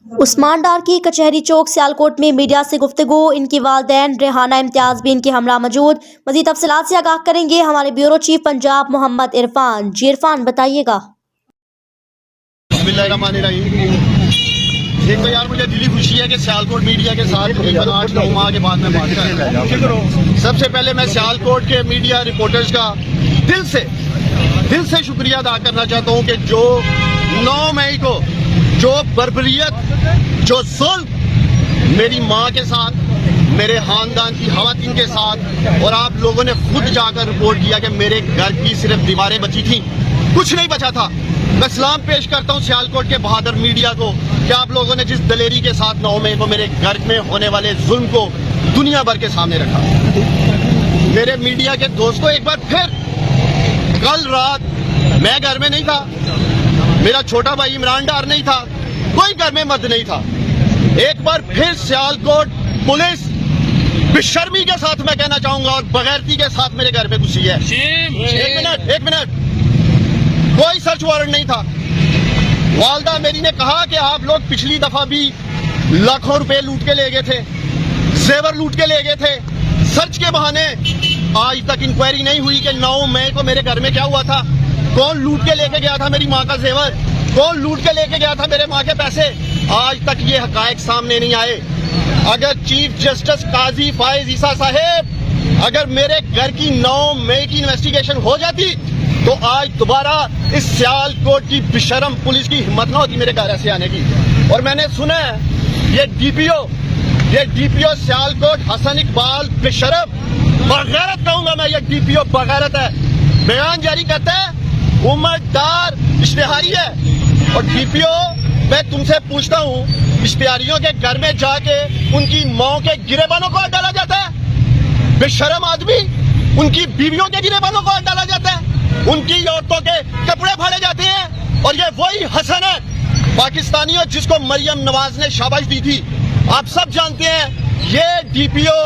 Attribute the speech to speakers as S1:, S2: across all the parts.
S1: عثمان ڈار کی کچہری چوک سیالکوٹ میں میڈیا سے گفتگو. ان کی والدین ریحانہ امتیاز بھی ان کے ہمراہ موجود. مزید تفصیلات سے آگاہ کریں گے ہمارے بیورو چیف پنجاب محمد عرفان. جی عرفان بتائیے گا.
S2: بسم اللہ الرحمن الرحیم. ایک تو یار مجھے دلی خوشی ہے کہ سیالکوٹ میڈیا کے ساتھ 8-9 ماہ کے بعد میں بات کر رہا ہوں. سب سے پہلے میں سیالکوٹ کے میڈیا رپورٹرز کا دل سے شکریہ ادا کرنا چاہتا ہوں کہ جو 9 مئی کو جو بربریت، جو ظلم میری ماں کے ساتھ، میرے خاندان کی خواتین کے ساتھ، اور آپ لوگوں نے خود جا کر رپورٹ کیا کہ میرے گھر کی صرف دیواریں بچی تھیں، کچھ نہیں بچا تھا. میں سلام پیش کرتا ہوں سیالکوٹ کے بہادر میڈیا کو کہ آپ لوگوں نے جس دلیری کے ساتھ 9 مئی کو میرے گھر میں ہونے والے ظلم کو دنیا بھر کے سامنے رکھا. میرے میڈیا کے دوستوں، ایک بار پھر کل رات میں گھر میں نہیں تھا، میرا چھوٹا بھائی عمران ڈار نہیں تھا، کوئی گھر میں مرد نہیں تھا. ایک بار پھر سیالکوٹ پولیس بے شرمی کے ساتھ میں کہنا چاہوں گا اور بغیرتی کے ساتھ میرے گھر میں گھسی ہے. ایک منٹ کوئی سرچ وارنٹ نہیں تھا. والدہ میری نے کہا کہ آپ لوگ پچھلی دفعہ بھی لاکھوں روپے لوٹ کے لے گئے تھے، زیور لوٹ کے لے گئے تھے. سرچ کے بہانے آج تک انکوائری نہیں ہوئی کہ 9 مئی کو میرے گھر میں کیا ہوا تھا، کون لوٹ کے لے کے گیا تھا میری ماں کا زیور، کون لوٹ کے لے کے گیا تھا میرے ماں کے پیسے. آج تک یہ حقائق سامنے نہیں آئے. اگر چیف جسٹس قاضی فائز عیسیٰ صاحب اگر میرے گھر کی 9 مئی کی انویسٹیگیشن ہو جاتی تو آج دوبارہ اس سیالکوٹ کی بشرم پولیس کی ہمت نہ ہوتی میرے گھر سے آنے کی. اور میں نے سنا ہے یہ ڈی پی او سیالکوٹ حسن اقبال بشرم بغیرت کہوں گا میں، یہ ڈی پی او بغیرت ہے. بیان جاری کرتا ہے عمر ڈار اشتہاری ہے. اور ڈی پی او میں تم سے پوچھتا ہوں، اشتہاریوں کے گھر میں جا کے ان کی ماں کے گریبانوں کو ہاتھ ڈالا جاتا ہے؟ بے شرم آدمی، ان کی بیویوں کے گریبانوں کو ہاتھ ڈالا جاتا ہے، ان کی عورتوں کے کپڑے پھاڑے جاتے ہیں. اور یہ وہی حسن ہے پاکستانیوں جس کو مریم نواز نے شاباش دی تھی. آپ سب جانتے ہیں یہ ڈی پی او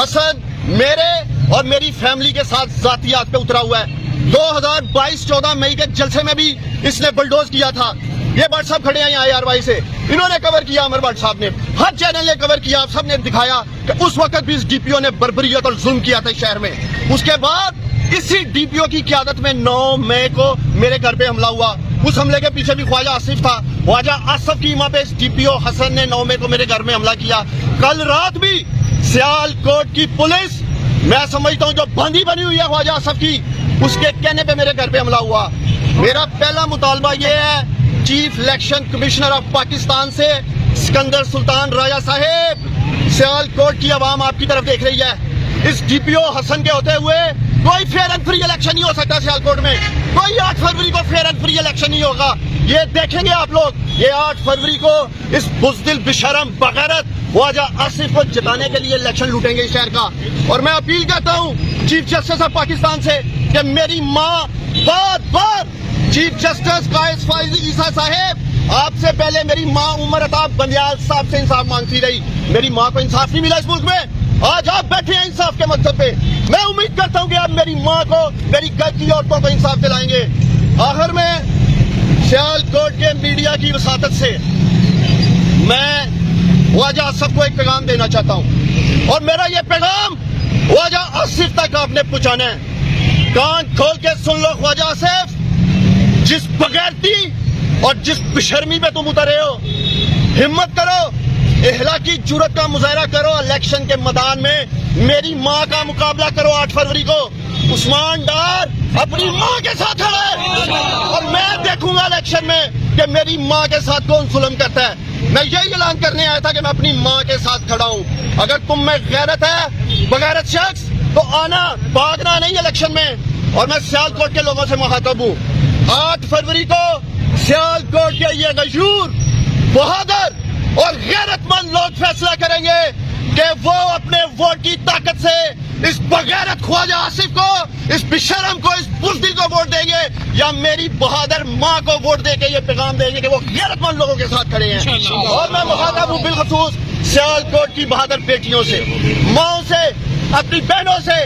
S2: حسن میرے اور میری فیملی کے ساتھ ذاتیات پہ اترا ہوا ہے. 2022-14 مئی کے جلسے میں بھی اس نے بلڈوز کیا تھا. یہ بٹ صاحب کھڑے ہیں یہاں IRY سے، انہوں نے کور کیا، عمر بٹ صاحب نے، ہر چینل نے کور کیا، آپ سب نے دکھایا کہ اس وقت بھی اس ڈی پی او نے بربریت اور ظلم کیا تھا شہر میں. اس کے بعد اسی ڈی پی او کی قیادت میں 9 مئی کو میرے گھر پہ حملہ ہوا. اس حملے کے پیچھے بھی خواجہ آصف تھا. خواجہ آصف کی ماں پہ اس ڈی پی او حسن نے 9 مئی کو میرے گھر میں حملہ کیا. کل رات بھی سیالکوٹ کی پولیس، میں سمجھتا ہوں جو باندھی بنی ہوئی ہے خواجہ آصف کی، اس کے کہنے پہ میرے گھر پہ حملہ ہوا. میرا پہلا مطالبہ یہ ہے chief election commissioner of Pakistan سے، سکندر سلطان راجہ صاحب، سیالکوٹ کی عوام آپ کی طرف دیکھ رہی ہے. اس ڈی پی او حسن کے ہوتے ہوئے کوئی فیئر اینڈ فری الیکشن نہیں ہو سکتا سیالکوٹ میں. کوئی 8 فروری کو فیئر اینڈ فری الیکشن نہیں ہوگا. یہ دیکھیں گے آپ لوگ، یہ 8 فروری کو اس بزدل بشرم بغیرت خواجہ آصف کو جتانے کے لیے الیکشن لوٹیں گے شہر کا. اور میں اپیل کرتا ہوں چیف جسٹس آف پاکستان سے کہ میری ماں بار چیف جسٹس قائد فائز عیسیٰ صاحب، آپ سے پہلے میری ماں عمر عطا بندیال صاحب سے انصاف مانگتی رہی. میری ماں کو انصاف نہیں ملا اس ملک میں. آج آپ بیٹھے ہیں انصاف کے مقصد پہ. میں امید کرتا ہوں کہ آپ میری ماں کو، میری گھر کی عورتوں کو انصاف دلائیں گے. آخر میں سیالکوٹ کے میڈیا کی وساطت سے میں خواجہ آصف کو ایک پیغام دینا چاہتا ہوں، اور میرا یہ پیغام خواجہ آصف تک آپ نے پہنچانا ہے. کان کھول کے سن لو خواجہ آصف، جس بغیرتی اور جس بشرمی پہ تم اترے ہو، ہمت کرو، اخلاقی جرأت کا مظاہرہ کرو. الیکشن کے میدان میں میری ماں کا مقابلہ کرو 8 فروری کو. عثمان ڈار اپنی ماں کے ساتھ کھڑا ہے اور میں دیکھوں گا الیکشن میں کہ میری ماں کے ساتھ کون ظلم کرتا ہے. میں یہی اعلان کرنے آیا تھا کہ میں اپنی ماں کے ساتھ کھڑا ہوں. اگر تم میں غیرت ہے، بغیرت شخص، تو آنا، بھاگنا نہیں الیکشن میں. اور میں سیالکوٹ کے لوگوں سے مخاطب ہوں. 8 فروری کو سیالکوٹ کے یہ غیور، بہادر اور غیرت مند لوگ فیصلہ کریں گے کہ وہ اپنے ووٹ کی طاقت سے اس بغیرت خواجہ آصف کو، اس بشرم کو، اس بزدل کو ووٹ دیں گے، یا میری بہادر ماں کو ووٹ دے کے یہ پیغام دیں گے کہ وہ غیرت مند لوگوں کے ساتھ کھڑے ہیں. اور میں مخاطب ہوں بالخصوص سیالکوٹ کی بہادر بیٹیوں سے، ماؤں سے، اپنی بہنوں سے،